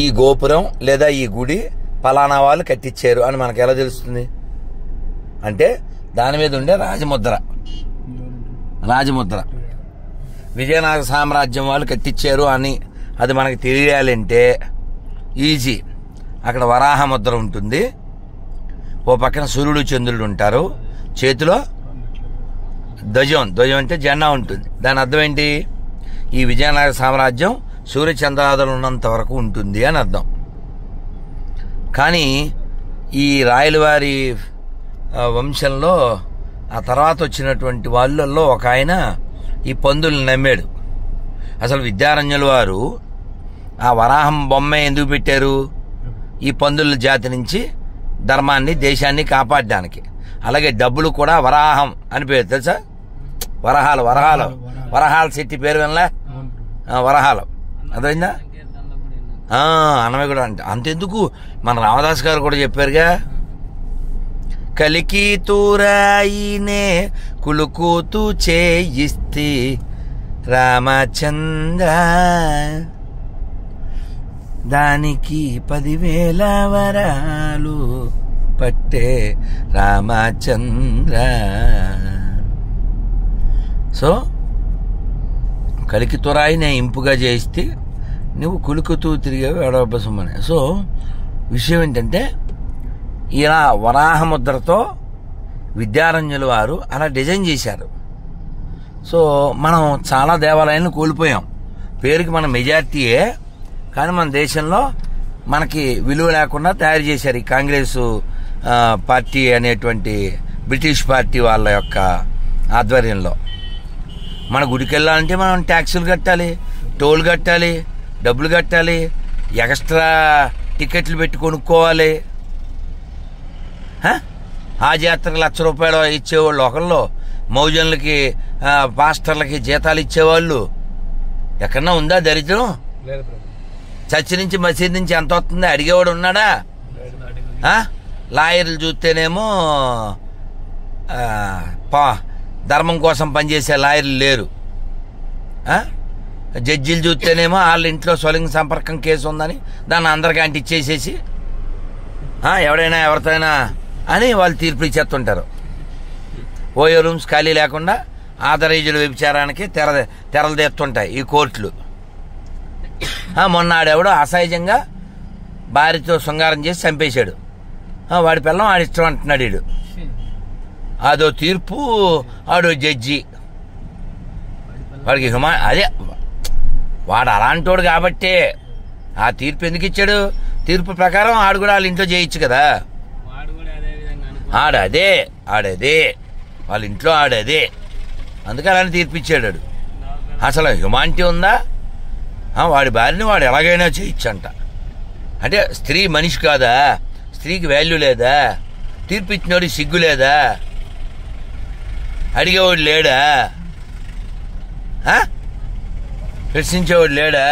ఈ గోపురం లేదా ఈ గుడి పలానా వాళ్ళు కట్టించారు అని మనకు ఎలా తెలుస్తుంది అంటే దాని మీద ఉండే రాజముద్ర విజయనగర సామ్రాజ్యం వాళ్ళు కట్టించారు అని అది మనకు తెలియాలంటే ఈజీ. అక్కడ వరాహముద్ర ఉంటుంది, ఓ పక్కన సూర్యుడు చంద్రుడు ఉంటారు, చేతిలో ధ్వజం అంటే జెండా ఉంటుంది. దాని అర్థం ఏంటి? ఈ విజయనగర సామ్రాజ్యం సూర్యచంద్రాదులు ఉన్నంత వరకు ఉంటుంది అని అర్థం. కానీ ఈ రాయలవారి వంశంలో ఆ తర్వాత వచ్చినటువంటి వాళ్ళల్లో ఒక ఆయన ఈ పందుల్ని నమ్మాడు. అసలు విద్యారణ్యుల వారు ఆ వరాహం బొమ్మ ఎందుకు పెట్టారు? ఈ పందుల జాతి నుంచి ధర్మాన్ని దేశాన్ని కాపాడడానికి. అలాగే డబ్బులు కూడా వరాహం అని పేరు తెలుసా? వరహాల శెట్టి పేరు వినలే? వరహాలు అదైందా? అన్నమే కూడా అంటే అంతెందుకు, మన రామదాస్ గారు కూడా చెప్పారుగా, కలికి తూరాయినే కులుకూతూ చేయిస్తే రామచంద్ర దానికి 10,000 వరాలు పట్టే రామచంద్ర. సో కలికి తురాయిని ఇంపుగా చేస్తే నువ్వు కులుకుతూ తిరిగావు ఎడవబ్బసమ్మని. సో విషయం ఏంటంటే ఇలా వరాహముద్రతో విద్యారణ్యుల వారు అలా డిజైన్ చేశారు. సో మనం చాలా దేవాలయాలను కోల్పోయాం. పేరుకి మన మెజార్టీయే, కానీ మన దేశంలో మనకి విలువ లేకుండా తయారు చేశారు ఈ కాంగ్రెస్ పార్టీ అనేటువంటి బ్రిటిష్ పార్టీ వాళ్ళ యొక్క ఆధ్వర్యంలో. మన గుడికి వెళ్ళాలంటే మనం ట్యాక్సులు కట్టాలి, టోల్ కట్టాలి, డబ్బులు కట్టాలి, ఎక్స్ట్రా టికెట్లు పెట్టి కొనుక్కోవాలి. ఆ జాతరకు ₹1,00,000 ఇచ్చేవాళ్ళు ఒకళ్ళు, మౌజన్లకి పాస్టర్లకి జీతాలు ఇచ్చేవాళ్ళు. ఎక్కడన్నా ఉందా దరిద్రం? చర్చి నుంచి మసీద్ నుంచి ఎంత వస్తుంది అడిగేవాడు ఉన్నాడా? లాయర్లు చూస్తేనేమో ధర్మం కోసం పనిచేసే లాయర్లు లేరు. జడ్జీలు చూస్తేనేమో వాళ్ళ ఇంట్లో స్వలింగ సంపర్కం కేసు ఉందని దాన్ని అందరికీ అంటిచ్చేసేసి ఎవడైనా ఎవరితోనైనా అని వాళ్ళు తీర్పులు ఇచ్చేస్తుంటారు. ఓయో రూమ్స్ ఖాళీ లేకుండా ఆదరేజుల వ్యభిచారానికి తెరలు తెస్తుంటాయి ఈ కోర్టులు. మొన్న ఆడెవడో అసహజంగా భార్యతో శృంగారం చేసి చంపేశాడు. వాడి పిల్లం ఆడిష్టం అంటున్నాడు వీడు. అదో తీర్పు, ఆడో జడ్జి. వాడికి అదే వాడు అలాంటోడు కాబట్టే ఆ తీర్పు ఎందుకు ఇచ్చాడు? తీర్పు ప్రకారం ఆడు కూడా వాళ్ళ ఇంట్లో చేయొచ్చు కదా. ఆడదే వాళ్ళ ఇంట్లో ఆడదే, అందుకే అలానే తీర్పు ఇచ్చాడు. అసలు హ్యుమానిటీ ఉందా? వాడి భార్యని వాడు ఎలాగైనా చేయొచ్చంట. అంటే స్త్రీ మనిషి కాదా? స్త్రీకి వాల్యూ లేదా? తీర్పు ఇచ్చినోడి సిగ్గు లేదా? అడిగేవాడు లేడా? ప్రశ్నించేవాడు లేడా?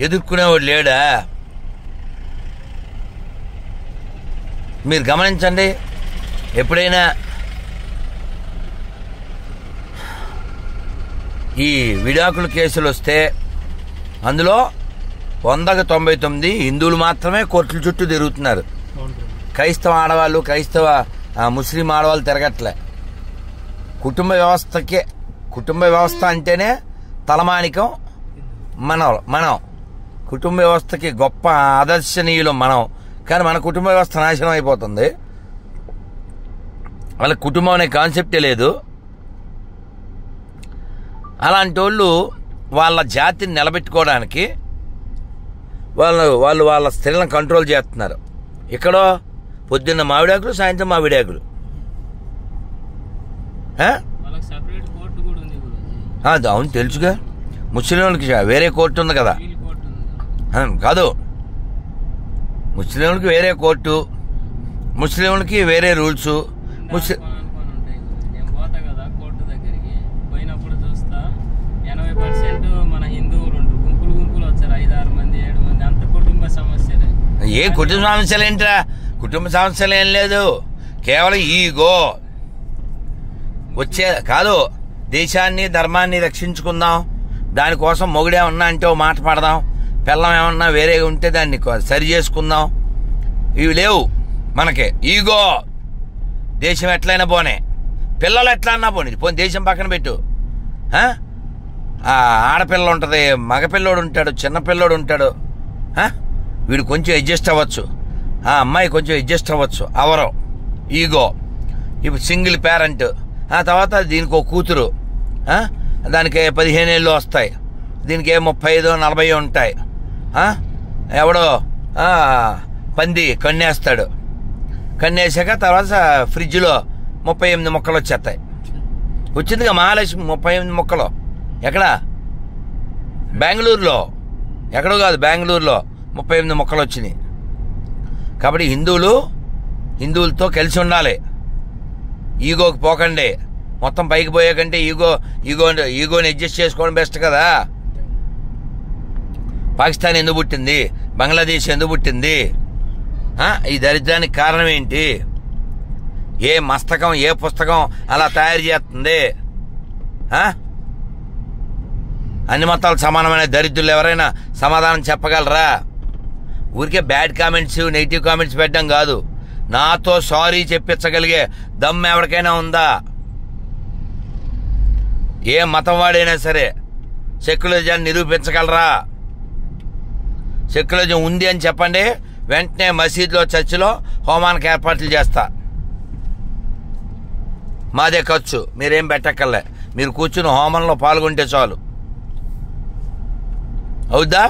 ఎదుర్కొనేవాడు లేడా? మీరు గమనించండి, ఎప్పుడైనా ఈ విడాకుల కేసులు వస్తే అందులో 100-99 హిందువులు మాత్రమే కోర్టుల చుట్టూ తిరుగుతున్నారు. క్రైస్తవ ఆడవాళ్ళు, ముస్లిం ఆడవాళ్ళు తిరగట్లే. కుటుంబ వ్యవస్థ అంటేనే తలమానికం మనం కుటుంబ వ్యవస్థకి గొప్ప ఆదర్శనీయులు మనం. కానీ మన కుటుంబ వ్యవస్థ నాశనం అయిపోతుంది. వాళ్ళకి కుటుంబం అనే కాన్సెప్టే లేదు. అలాంటి వాళ్ళు వాళ్ళ జాతిని నిలబెట్టుకోవడానికి వాళ్ళు వాళ్ళ స్త్రీలను కంట్రోల్ చేస్తున్నారు. ఇక్కడో పొద్దున్న మామిడాకులు, సాయంత్రం మామిడాకులు. అవును తెలుసుగా, ముస్లింలకి వేరే కోర్టు ఉంది కదా. కాదు, ముస్లింలకి వేరే కోర్టు, ముస్లింలకి వేరే రూల్స్. ఏ కుటుంబ సమస్యలు ఏంట్రా? కుటుంబ సమస్యలు ఏం లేదు, కేవలం ఈగో వచ్చే కాదు. దేశాన్ని ధర్మాన్ని రక్షించుకుందాం, దానికోసం మొగుడే ఉన్నా అంటే ఓ మాట పడదాం, పిల్లం ఏమన్నా వేరేగా ఉంటే దాన్ని సరి చేసుకుందాం. ఇవి లేవు మనకి. ఈగో. దేశం ఎట్లయినా పోనే, పిల్లలు ఎట్లా అన్నా పోనీ, పోనీ దేశం పక్కన పెట్టు. ఆడపిల్ల ఉంటుంది, మగపిల్లోడు ఉంటాడు, చిన్నపిల్లోడు ఉంటాడు. వీడు కొంచెం అడ్జస్ట్ అవ్వచ్చు, ఆ అమ్మాయి కొంచెం అడ్జస్ట్ అవ్వచ్చు. అవరం ఈగో. ఇప్పుడు సింగిల్ పేరెంట్, ఆ తర్వాత దీనికి ఒక కూతురు, దానికి 15 ఏళ్ళు వస్తాయి, దీనికి 35 40 ఉంటాయి. ఎవడో పంది కన్నేస్తాడు, కన్నేసాక తర్వాత ఫ్రిడ్జ్లో 38 మొక్కలు వచ్చేస్తాయి. వచ్చిందిగా మహాలక్ష్మి 38 మొక్కలు. ఎక్కడ? బెంగళూరులో. ఎక్కడో కాదు, బెంగళూరులో 38 మొక్కలు వచ్చినాయి. కాబట్టి హిందువులతో కలిసి ఉండాలి. ఈగోకి పోకండి. మొత్తం పైకి పోయాకంటే ఈగోని అడ్జస్ట్ చేసుకోవడం బెస్ట్ కదా. పాకిస్తాన్ ఎందుకు పుట్టింది, బంగ్లాదేశ్ ఎందుకు పుట్టింది? ఈ దరిద్రానికి కారణం ఏంటి? ఏ మస్తకం, ఏ పుస్తకం అలా తయారు చేస్తుంది? అన్ని మతాలు సమానమైన దరిద్రులు ఎవరైనా సమాధానం చెప్పగలరా? ఊరికే బ్యాడ్ కామెంట్స్, నెగిటివ్ కామెంట్స్ పెట్టడం కాదు, నాతో సారీ చెప్పించగలిగే దమ్ ఎవరికైనా ఉందా? ఏ మతం వాడైనా సరే సెక్యులరిజాన్ని నిరూపించగలరా? సెక్యులరిజం ఉంది అని చెప్పండి, వెంటనే మసీదులో, చర్చిలో హోమానికి ఏర్పాట్లు చేస్తా. మాదే ఖర్చు, మీరేం పెట్టక్కర్లే, మీరు కూర్చుని హోమంలో పాల్గొంటే చాలు. అవుద్దా?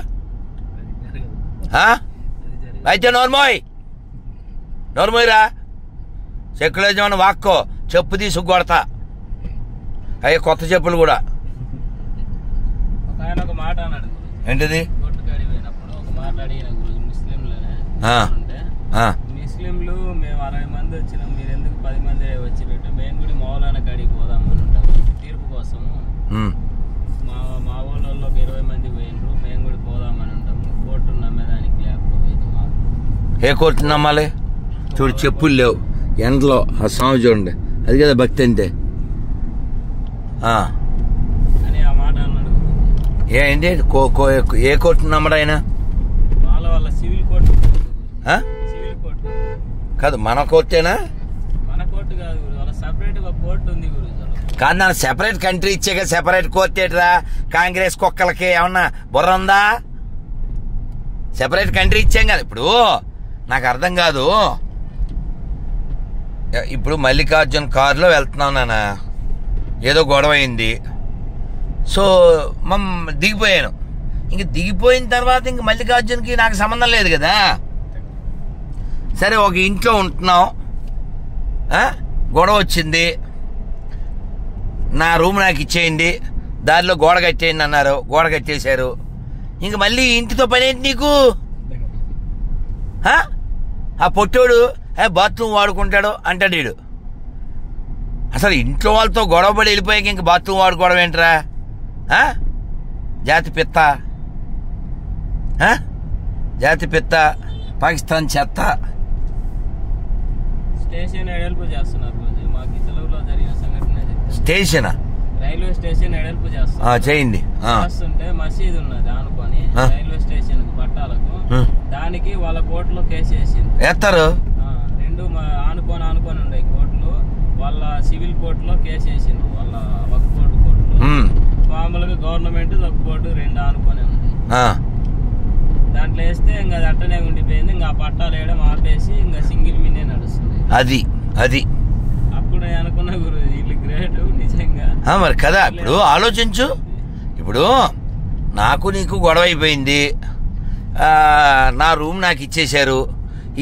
అయితే నోర్మోయిరా. సెక్యులరిజం అని వాక్కో, చెప్పు తీసి కొడతా. అయ్యే కొత్త చెప్పులు కూడా. ఏంటిది? ముస్లింలు మేము 60 మంది వచ్చినాం, మీరు ఎందుకు 10 మంది వచ్చినట్టు? మేము కూడా మౌలానా కాడికి పోదామని ఉంటాం తీర్పు కోసం. మా ఊళ్ళో ఒక 20 మంది పోయినరు, మేము కూడా పోదామని ఉంటాం. కోర్టు నమ్మేదానికి లేకపోతే మాకు. ఏ కోర్టు నమ్మాలి? చూడు, చెప్పులు లేవు ఎండలో, ఆ స్వామి చూడండి, అది కదా భక్తి అంటే. అని ఆ మాట అన్నాడు. ఏంటి ఏ కోర్టు నమ్మడు ఆయన? వాళ్ళ సివిల్ కోర్టు. సివిల్ కోర్టు కాదు, మన కోర్టేనా? మన కోర్టు కాదు, వాళ్ళ సెపరేట్ కోర్టు ఉంది గురు. కాదు, నాకు సెపరేట్ కంట్రీ ఇచ్చాక సెపరేట్ కోర్టు ఏంటిరా? కాంగ్రెస్ కుక్కలకి ఏమన్నా బుర్ర ఉందా? సెపరేట్ కంట్రీ ఇచ్చాం కదా. ఇప్పుడు నాకు అర్థం కాదు, ఇప్పుడు మల్లికార్జున్ కారులో వెళ్తున్నాం నాన్న, ఏదో గొడవ అయింది, సో దిగిపోయాను. ఇంక దిగిపోయిన తర్వాత ఇంక మల్లికార్జున్కి నాకు సంబంధం లేదు కదా. సరే, ఒక ఇంట్లో ఉంటున్నాం, గొడవ వచ్చింది, నా రూమ్ నాకు ఇచ్చేయండి, దారిలో గోడ కట్టేయండి అన్నారు, గోడ కట్టేశారు. ఇంక మళ్ళీ ఇంటితో పని ఏంటి నీకు? ఆ పొట్టోడు బాత్రూమ్ వాడుకుంటాడు అంటాడు వీడు. అసలు ఇంట్లో వాళ్ళతో గొడవ పడి వెళ్ళిపోయాక ఇంక బాత్రూమ్ వాడుకోవడం ఏంట్రా? జాతి పిత్త, జాతి పిత్త, పాకిస్తాన్ చెత్త. స్టేషన్ ఎడల్పు చేస్తున్నారు. మాకు ఇతరులో జరిగిన సంఘటన. స్టేషన్, రైల్వే స్టేషన్ ఎడల్పు చేస్తున్నారు. చేయండి. చేస్తుంటే మసీదు ఉన్నది ఆనుకొని రైల్వే స్టేషన్ కు పట్టాలకు, దానికి వాళ్ళ కోర్టులో కేసు వేసింది. వేస్తారు. 2 ఆనుకొని ఉండే కోర్టులు, వాళ్ళ సివిల్ కోర్టులో కేసు వేసింది. వాళ్ళ ఒక కోర్టులో మామూలుగా గవర్నమెంట్ ఒక కోర్టు 2 ఆనుకొని ఉంది. దాంట్లో వేస్తే ఇంకా అది అట్టనే ఉండిపోయింది. ఇంకా పట్టాలు వేయడం ఆపేసి ఇంకా సింగిల్ మిన్నే నడుస్తుంది. అది అప్పుడు అనుకున్న గురు, వీళ్ళు గ్రేట్ నిజంగా. మరి కదా, ఇప్పుడు ఆలోచించు. ఇప్పుడు నాకు నీకు గొడవ అయిపోయింది, నా రూమ్ నాకు ఇచ్చేశారు,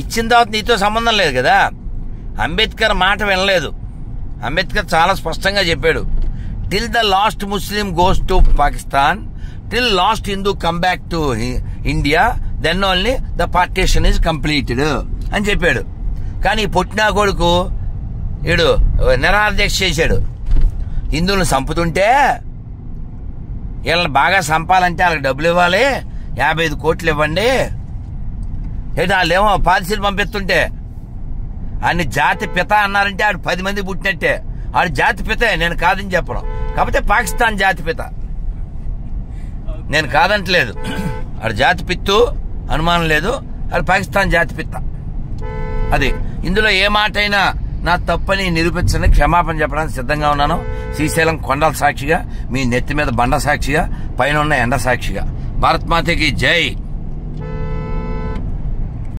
ఇచ్చిన తర్వాత నీతో సంబంధం లేదు కదా. అంబేద్కర్ మాట వినలేదు. అంబేద్కర్ చాలా స్పష్టంగా చెప్పాడు, till the last Muslim goes to Pakistan, till last Hindu come back to India, then only the partition is completed అని చెప్పాడు. కానీ పుట్టినా కొడుకు వీడు నిరాదీక్ష చేశాడు. హిందువులను చంపుతుంటే వీళ్ళని బాగా చంపాలంటే వాళ్ళకి డబ్బులు ఇవ్వాలి, 55 కోట్లు ఇవ్వండి. ఏంటి వాళ్ళేమో పాలసీలు పంపిస్తుంటే ఆడిని జాతి పిత అన్నారంటే ఆడు 10 మంది పుట్టినట్టే. ఆడు జాతి పితే, నేను కాదని చెప్పను. కాకపోతే పాకిస్తాన్ జాతి పిత, నేను కాదంటలేదు. అది జాతి పిత్తు, అనుమానం లేదు. అది పాకిస్తాన్ జాతి పిత్త. అది ఇందులో ఏ మాటైనా నా తప్పని నిరూపించని క్షమాపణ చెప్పడానికి సిద్ధంగా ఉన్నాను. శ్రీశైలం కొండల సాక్షిగా, మీ నెత్తి మీద బండ సాక్షిగా, పైన ఉన్న ఎండ సాక్షిగా. భారత్ మాతకి జై.